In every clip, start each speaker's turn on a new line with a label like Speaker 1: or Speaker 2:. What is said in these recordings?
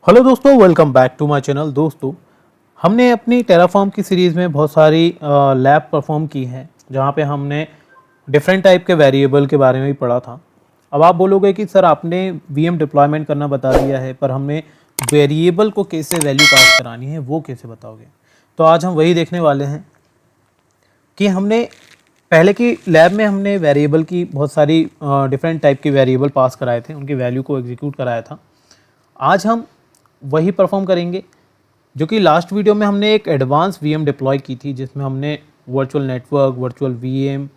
Speaker 1: Hello दोस्तों, welcome back to my channel. दोस्तों, हमने अपनी टेराफॉर्म की सीरीज़ में बहुत सारी लैब परफॉर्म की हैं, जहाँ पे हमने डिफरेंट टाइप के वेरिएबल के बारे में भी पढ़ा था। अब आप बोलोगे कि सर आपने वीएम डिप्लॉयमेंट करना बता दिया है, पर हमें वेरिएबल को कैसे वैल्यू पास करानी है वो कैसे बताओगे। तो आज हम वही देखने वाले हैं कि हमने पहले की लैब में हमने वेरिएबल की बहुत सारी डिफरेंट टाइप की वेरिएबल पास कराए थे, उनकी वैल्यू को एग्जीक्यूट कराया था। आज हम वही परफॉर्म करेंगे जो कि लास्ट वीडियो में हमने एक एडवांस वीएम डिप्लॉय की थी, जिसमें हमने वर्चुअल नेटवर्क, वर्चुअल वीएम,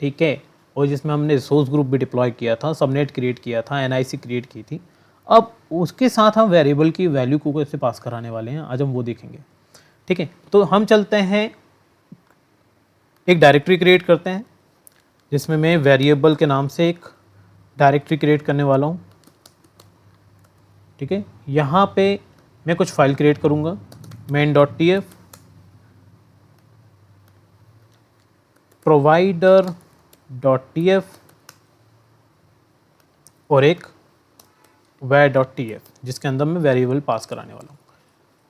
Speaker 1: ठीक है, और जिसमें हमने रिसोर्स ग्रुप भी डिप्लॉय किया था, सबनेट क्रिएट किया था, एनआईसी क्रिएट की थी। अब उसके साथ हम वेरिएबल की वैल्यू को कैसे पास कराने वाले हैं, आज हम वो देखेंगे। ठीक है, तो हम चलते हैं, एक डायरेक्टरी क्रिएट करते हैं जिसमें मैं वेरिएबल के नाम से एक डायरेक्टरी क्रिएट करने वाला हूँ। ठीक है, यहाँ पे मैं कुछ फाइल क्रिएट करूँगा, main.tf, provider.tf और एक var.tf, जिसके अंदर मैं वेरिएबल पास कराने वाला हूँ।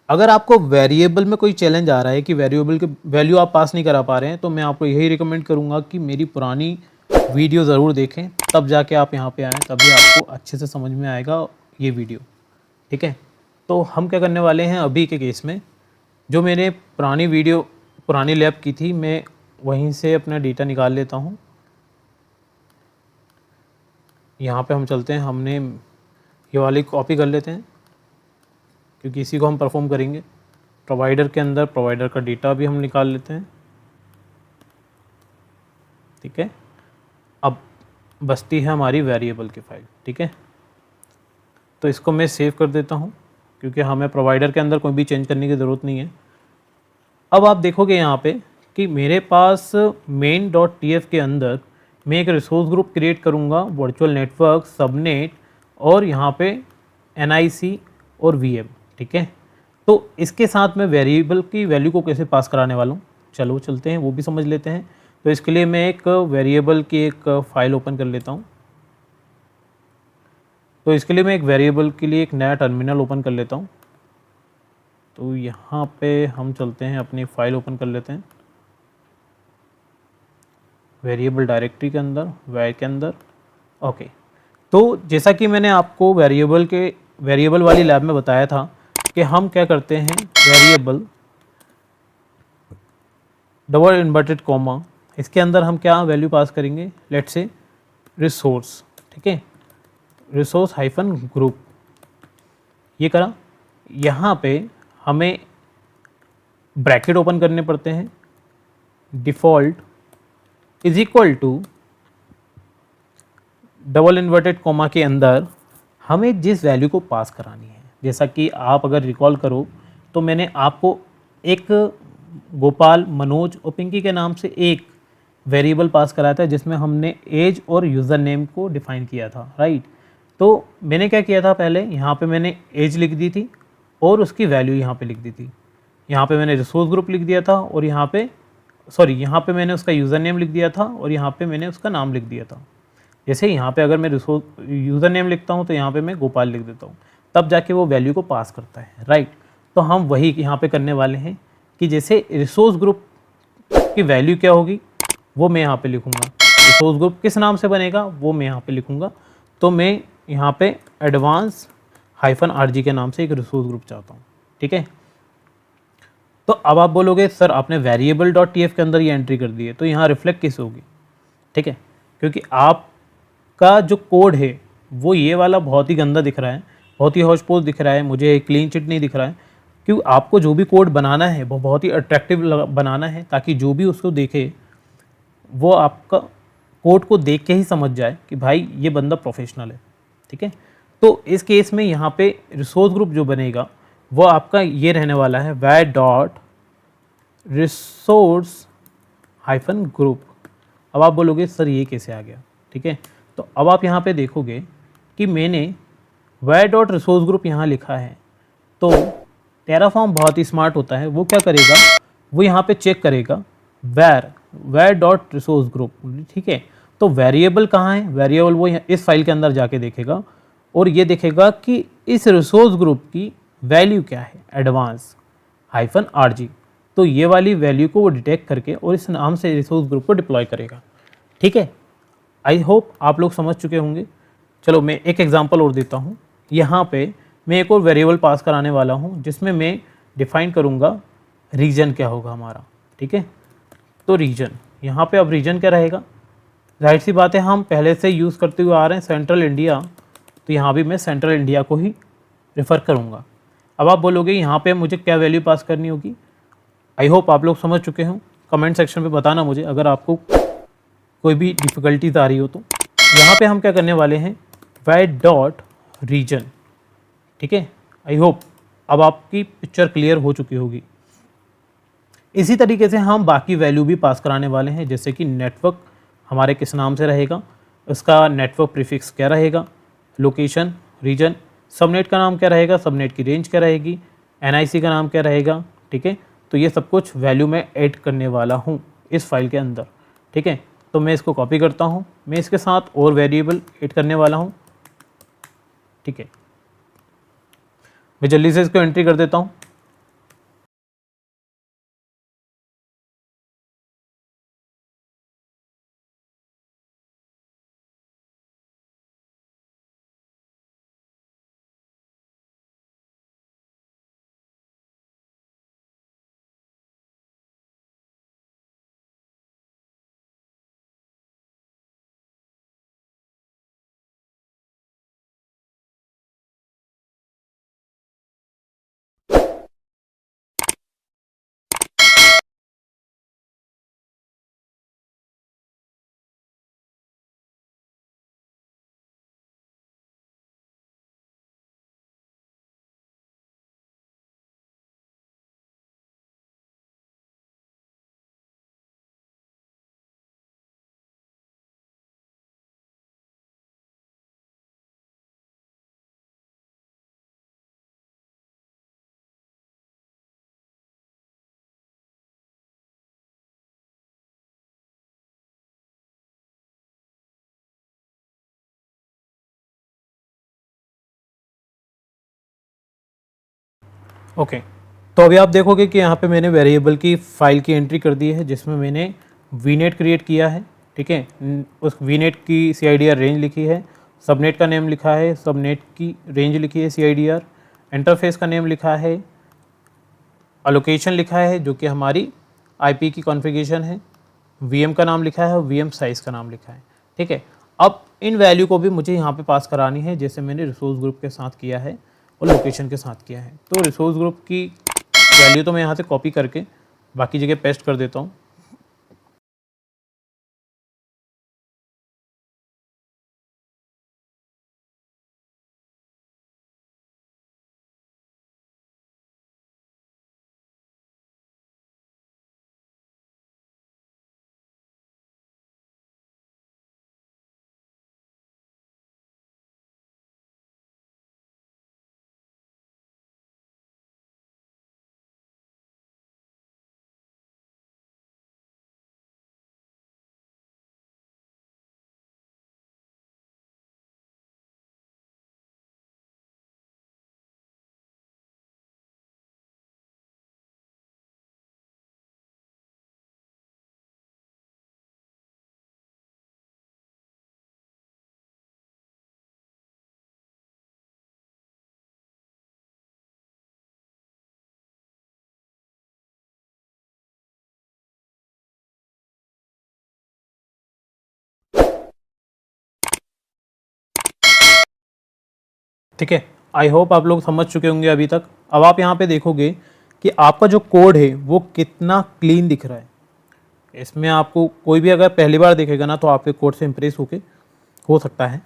Speaker 1: अगर आपको वेरिएबल में कोई चैलेंज आ रहा है कि वेरिएबल के वैल्यू आप पास नहीं करा पा रहे हैं, तो मैं आपको यही रिकमेंड करूँगा कि मेरी पुरानी वीडियो ज़रूर देखें, तब जाके आप यहाँ पे आएँ, तभी आपको अच्छे से समझ में आएगा ये वीडियो। ठीक है, तो हम क्या करने वाले हैं अभी के केस में, जो मैंने पुरानी लैब की थी, मैं वहीं से अपना डेटा निकाल लेता हूँ। यहाँ पे हम चलते हैं, हमने ये वाली कॉपी कर लेते हैं क्योंकि इसी को हम परफॉर्म करेंगे। प्रोवाइडर के अंदर प्रोवाइडर का डेटा भी हम निकाल लेते हैं। ठीक है, अब बचती है हमारी वेरिएबल की फाइल। ठीक है, तो इसको मैं सेव कर देता हूँ क्योंकि हमें प्रोवाइडर के अंदर कोई भी चेंज करने की ज़रूरत नहीं है। अब आप देखोगे यहाँ पे कि मेरे पास main.tf के अंदर मैं एक रिसोर्स ग्रुप क्रिएट करूँगा, वर्चुअल नेटवर्क, सबनेट और यहाँ पे NIC और VM। ठीक है, तो इसके साथ मैं वेरिएबल की वैल्यू को कैसे पास कराने वाला हूँ, चलो चलते हैं, वो भी समझ लेते हैं। तो इसके लिए मैं एक वेरिएबल की एक फ़ाइल ओपन कर लेता हूँ। तो इसके लिए मैं एक वेरिएबल के लिए एक नया टर्मिनल ओपन कर लेता हूँ। तो यहाँ पे हम चलते हैं, अपनी फ़ाइल ओपन कर लेते हैं वेरिएबल डायरेक्टरी के अंदर, वैर के अंदर। ओके, तो जैसा कि मैंने आपको वेरिएबल वाली लैब में बताया था कि हम क्या करते हैं, वेरिएबल डबल इन्वर्टेड कॉमा, इसके अंदर हम क्या वैल्यू पास करेंगे, लेट्स से रिसोर्स। ठीक है, रिसोर्स हाइफन ग्रुप, ये करा। यहाँ पे हमें ब्रैकेट ओपन करने पड़ते हैं, default is equal to double inverted comma के अंदर हमें जिस वैल्यू को पास करानी है। जैसा कि आप अगर रिकॉल करो तो मैंने आपको एक गोपाल, मनोज और पिंकी के नाम से एक वेरिएबल पास कराया था, जिसमें हमने एज और यूज़र नेम को डिफ़ाइन किया था, राइट। तो मैंने क्या किया था, पहले यहाँ पे मैंने एज लिख दी थी और उसकी वैल्यू यहाँ पे लिख दी थी। यहाँ पे मैंने रिसोर्स ग्रुप लिख दिया था और यहाँ पे मैंने उसका यूज़र नेम लिख दिया था और यहाँ पे मैंने उसका नाम लिख दिया था। जैसे यहाँ पे अगर मैं यूज़र नेम लिखता हूँ तो यहाँ पे मैं गोपाल लिख देता हूँ, तब जाके वो वैल्यू को पास करता है, राइट। तो हम वही यहाँ पे करने वाले हैं कि जैसे रिसोर्स ग्रुप की वैल्यू क्या होगी वो मैं यहाँ पे लिखूँगा, रिसोर्स ग्रुप किस नाम से बनेगा वो मैं यहाँ पे लिखूँगा। तो मैं यहाँ पे एडवांस -RG के नाम से एक रिसोर्स ग्रुप चाहता हूँ। ठीक है, तो अब आप बोलोगे सर आपने वेरिएबल.tf के अंदर ये एंट्री कर दी है, तो यहाँ रिफ्लेक्ट कैसे होगी। ठीक है, क्योंकि आपका जो कोड है वो ये वाला बहुत ही गंदा दिख रहा है, बहुत ही हौच-पौच दिख रहा है, मुझे क्लीन चिट नहीं दिख रहा है। क्योंकि आपको जो भी कोड बनाना है वो बहुत ही अट्रैक्टिव बनाना है, ताकि जो भी उसको देखे वो आपका कोड को देख के ही समझ जाए कि भाई ये बंदा प्रोफेशनल है। ठीक है, तो इस केस में यहाँ पे रिसोर्स ग्रुप जो बनेगा वो आपका ये रहने वाला है, var.resource-group। अब आप बोलोगे सर ये कैसे आ गया। ठीक है, तो अब आप यहाँ पे देखोगे कि मैंने var.resource-group यहाँ लिखा है। तो टेराफॉर्म बहुत ही स्मार्ट होता है, वो क्या करेगा, वो यहाँ पे चेक करेगा var.resource-group। ठीक है, तो वेरिएबल कहाँ है, वेरिएबल वो इस फाइल के अंदर जाके देखेगा और ये देखेगा कि इस रिसोर्स ग्रुप की वैल्यू क्या है, एडवांस -RG। तो ये वाली वैल्यू को वो डिटेक्ट करके और इस नाम से रिसोर्स ग्रुप को डिप्लॉय करेगा। ठीक है, आई होप आप लोग समझ चुके होंगे। चलो मैं एक एग्जांपल और देता हूँ। यहाँ पे मैं एक और वेरिएबल पास कराने वाला हूँ जिसमें मैं डिफाइन करूँगा रीजन क्या होगा हमारा। ठीक है, तो रीजन, यहाँ पे अब रीजन क्या रहेगा, जाहिर सी बात है हम पहले से यूज़ करते हुए आ रहे हैं सेंट्रल इंडिया, तो यहाँ भी मैं सेंट्रल इंडिया को ही रेफ़र करूँगा। अब आप बोलोगे यहाँ पे मुझे क्या वैल्यू पास करनी होगी। आई होप आप लोग समझ चुके हों। कमेंट सेक्शन पे बताना मुझे अगर आपको कोई भी डिफ़िकल्टीज आ रही हो तो। यहाँ पे हम क्या करने वाले हैं, var.region। ठीक है, आई होप अब आपकी पिक्चर क्लियर हो चुकी होगी। इसी तरीके से हम बाकी वैल्यू भी पास कराने वाले हैं, जैसे कि नेटवर्क हमारे किस नाम से रहेगा, उसका नेटवर्क प्रीफिक्स क्या रहेगा, लोकेशन, रीजन, सबनेट का नाम क्या रहेगा, सबनेट की रेंज क्या रहेगी, NIC का नाम क्या रहेगा। ठीक है, तो ये सब कुछ वैल्यू मैं ऐड करने वाला हूँ इस फाइल के अंदर। ठीक है, तो मैं इसको कॉपी करता हूँ, मैं इसके साथ और वेरिएबल ऐड करने वाला हूँ। ठीक है, मैं जल्दी से इसको एंट्री कर देता हूँ। ओके, तो अभी आप देखोगे कि यहाँ पे मैंने वेरिएबल की फ़ाइल की एंट्री कर दी है जिसमें मैंने वीनेट क्रिएट किया है। ठीक है, उस वीनेट की CIDR रेंज लिखी है, सबनेट का नेम लिखा है, सबनेट की रेंज लिखी है CIDR, इंटरफेस का नेम लिखा है, अलोकेशन लिखा है जो कि हमारी IP की कॉन्फ़िगरेशन है, VM का नाम लिखा है और VM साइज़ का नाम लिखा है। ठीक है, अब इन वैल्यू को भी मुझे यहाँ पे पास करानी है जैसे मैंने रिसोर्स ग्रुप के साथ किया है और लोकेशन के साथ किया है। तो रिसोर्स ग्रुप की वैल्यू तो मैं यहाँ से कॉपी करके बाकी जगह पेस्ट कर देता हूँ। ठीक है, आई होप आप लोग समझ चुके होंगे अभी तक। अब आप यहाँ पे देखोगे कि आपका जो कोड है वो कितना क्लीन दिख रहा है। इसमें आपको कोई भी अगर पहली बार देखेगा ना तो आपके कोड से इम्प्रेस हो सकता है।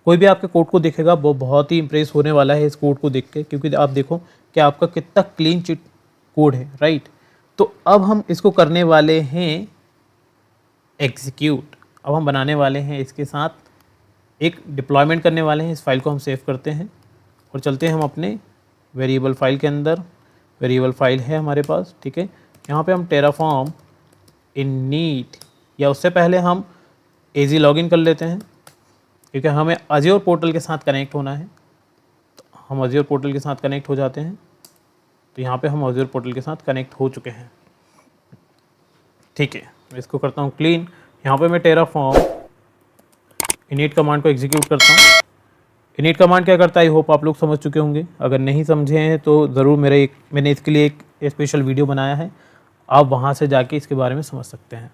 Speaker 1: कोई भी आपके कोड को देखेगा वो बहुत ही इम्प्रेस होने वाला है इस कोड को देख के, क्योंकि आप देखो कि आपका कितना क्लीन चिट कोड है, राइट। तो अब हम इसको करने वाले हैं एग्जीक्यूट। अब हम बनाने वाले हैं इसके साथ एक डिप्लॉयमेंट करने वाले हैं। इस फाइल को हम सेव करते हैं और चलते हैं हम अपने वेरिएबल फाइल के अंदर। वेरिएबल फाइल है हमारे पास। ठीक है, यहाँ पे हम टेराफॉर्म इननीट, या उससे पहले हम एजी लॉगिन कर लेते हैं। क्योंकि हमें अज्योर पोर्टल के साथ कनेक्ट होना है। तो हम अज्योर पोर्टल के साथ कनेक्ट हो जाते हैं। तो यहाँ पे हम अज्योर पोर्टल के साथ कनेक्ट हो चुके हैं। ठीक है, मैं इसको करता हूँ क्लीन। यहाँ पे मैं टेराफॉर्म इनिट कमांड को एग्जीक्यूट करता हूँ। इनिट कमांड क्या करता है, आई होप आप लोग समझ चुके होंगे। अगर नहीं समझे हैं तो ज़रूर मैंने इसके लिए एक स्पेशल वीडियो बनाया है, आप वहाँ से जाके इसके बारे में समझ सकते हैं।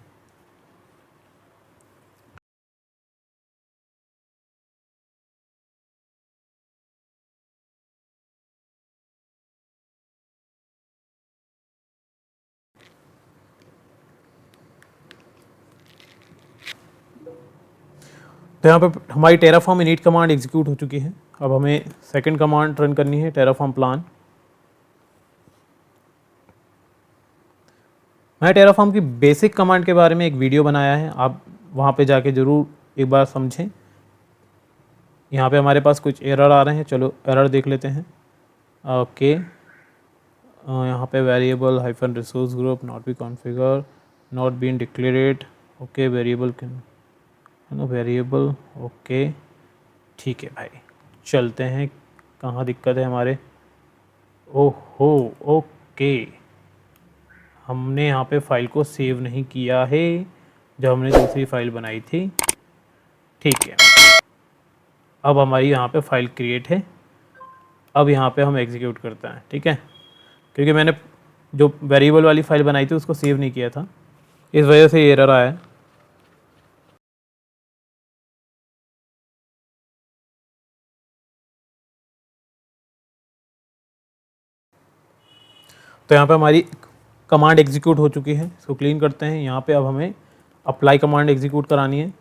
Speaker 1: तो यहाँ पे हमारी टेराफॉर्म इनिट कमांड एग्जीक्यूट हो चुकी है। अब हमें सेकंड कमांड रन करनी है, टेराफॉर्म प्लान। मैंने टेराफॉर्म की बेसिक कमांड के बारे में एक वीडियो बनाया है, आप वहाँ पे जाके ज़रूर एक बार समझें। यहाँ पे हमारे पास कुछ एरर आ रहे हैं, चलो एरर देख लेते हैं। ओके, यहाँ पे variable hyphen resource group not be configure, not been declared. Okay, variable variable, okay ठीक है भाई, चलते हैं। कहाँ दिक्कत है हमारे? ओहो, ओके, हमने यहाँ पे फ़ाइल को सेव नहीं किया है जब हमने दूसरी फ़ाइल बनाई थी। ठीक है, अब हमारी यहाँ पे फ़ाइल क्रिएट है। अब यहाँ पे हम एग्जीक्यूट करते हैं। ठीक है, क्योंकि मैंने जो वेरिएबल वाली फ़ाइल बनाई थी उसको सेव नहीं किया था, इस वजह से ये एरर आया है। तो यहाँ पे हमारी कमांड एग्जीक्यूट हो चुकी है, इसको क्लीन करते हैं। यहाँ पे अब हमें अप्लाई कमांड एग्जीक्यूट करानी है।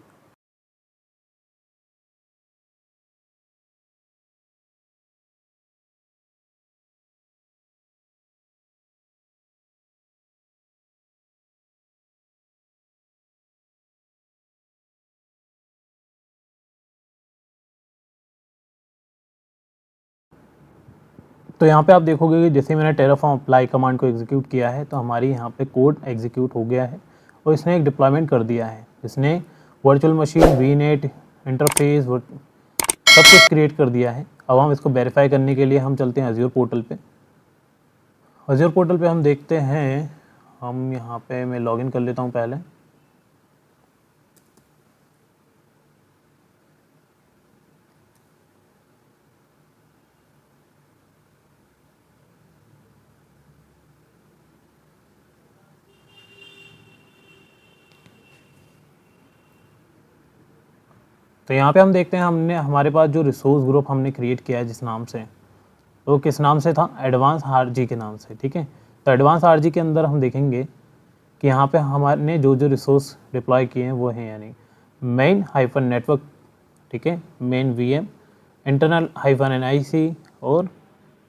Speaker 1: तो यहाँ पे आप देखोगे कि जैसे मैंने टेराफॉर्म अप्लाई कमांड को एग्जीक्यूट किया है तो हमारी यहाँ पे कोड एग्जीक्यूट हो गया है और इसने एक डिप्लॉयमेंट कर दिया है। इसने वर्चुअल मशीन, वीनेट, इंटरफेस सब कुछ क्रिएट कर दिया है। अब हम इसको वेरीफाई करने के लिए हम चलते हैं अज्योर पोर्टल पे। अज्योर पोर्टल पे हम देखते हैं, हम यहाँ पे मैं लॉगिन कर लेता हूँ पहले। तो यहाँ पे हम देखते हैं हमारे पास जो रिसोर्स ग्रुप हमने क्रिएट किया है जिस नाम से, तो किस नाम से था? एडवांस आरजी के नाम से। ठीक है, तो एडवांस आरजी के अंदर हम देखेंगे कि यहाँ पे हमारे जो रिसोर्स डिप्लॉय किए हैं वो हैं, यानी मेन हाइफन नेटवर्क, ठीक है, main VM, internal hyphen NIC और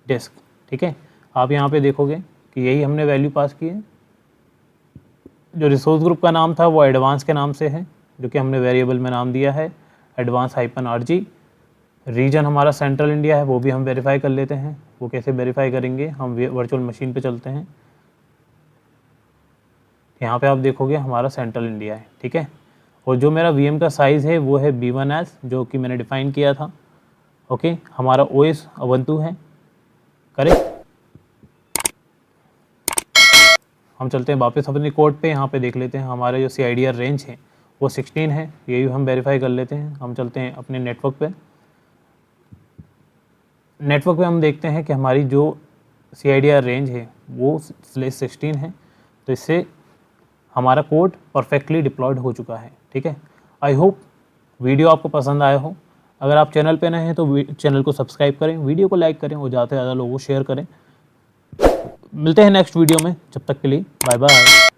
Speaker 1: डिस्क। ठीक है, आप यहाँ पे देखोगे कि यही हमने वैल्यू पास की है। जो रिसोर्स ग्रुप का नाम था वो एडवांस के नाम से है, जो कि हमने वेरिएबल में नाम दिया है एडवांस हाइफन आरजी। रीजन हमारा सेंट्रल इंडिया है, वो भी हम वेरीफाई कर लेते हैं। वो कैसे वेरीफाई करेंगे, हम वर्चुअल मशीन पे चलते हैं। यहाँ पे आप देखोगे हमारा सेंट्रल इंडिया है। ठीक है, और जो मेरा वीएम का साइज़ है वो है B1S, जो कि मैंने डिफ़ाइन किया था। ओके, हमारा OS उबंटू है, करेक्ट। हम चलते हैं वापस अपने कोड पे। यहाँ पे देख लेते हैं हमारे जो CIDR रेंज है वो 16 है, यही हम वेरीफाई कर लेते हैं। हम चलते हैं अपने नेटवर्क पे। नेटवर्क पे हम देखते हैं कि हमारी जो CIDR रेंज है वो /16 है, तो इससे हमारा कोड परफेक्टली डिप्लॉयड हो चुका है। ठीक है, आई होप वीडियो आपको पसंद आया हो। अगर आप चैनल पे नए हैं तो चैनल को सब्सक्राइब करें, वीडियो को लाइक करें और ज़्यादा से ज़्यादा लोगों को शेयर करें। मिलते हैं नेक्स्ट वीडियो में, जब तक के लिए बाय बाय।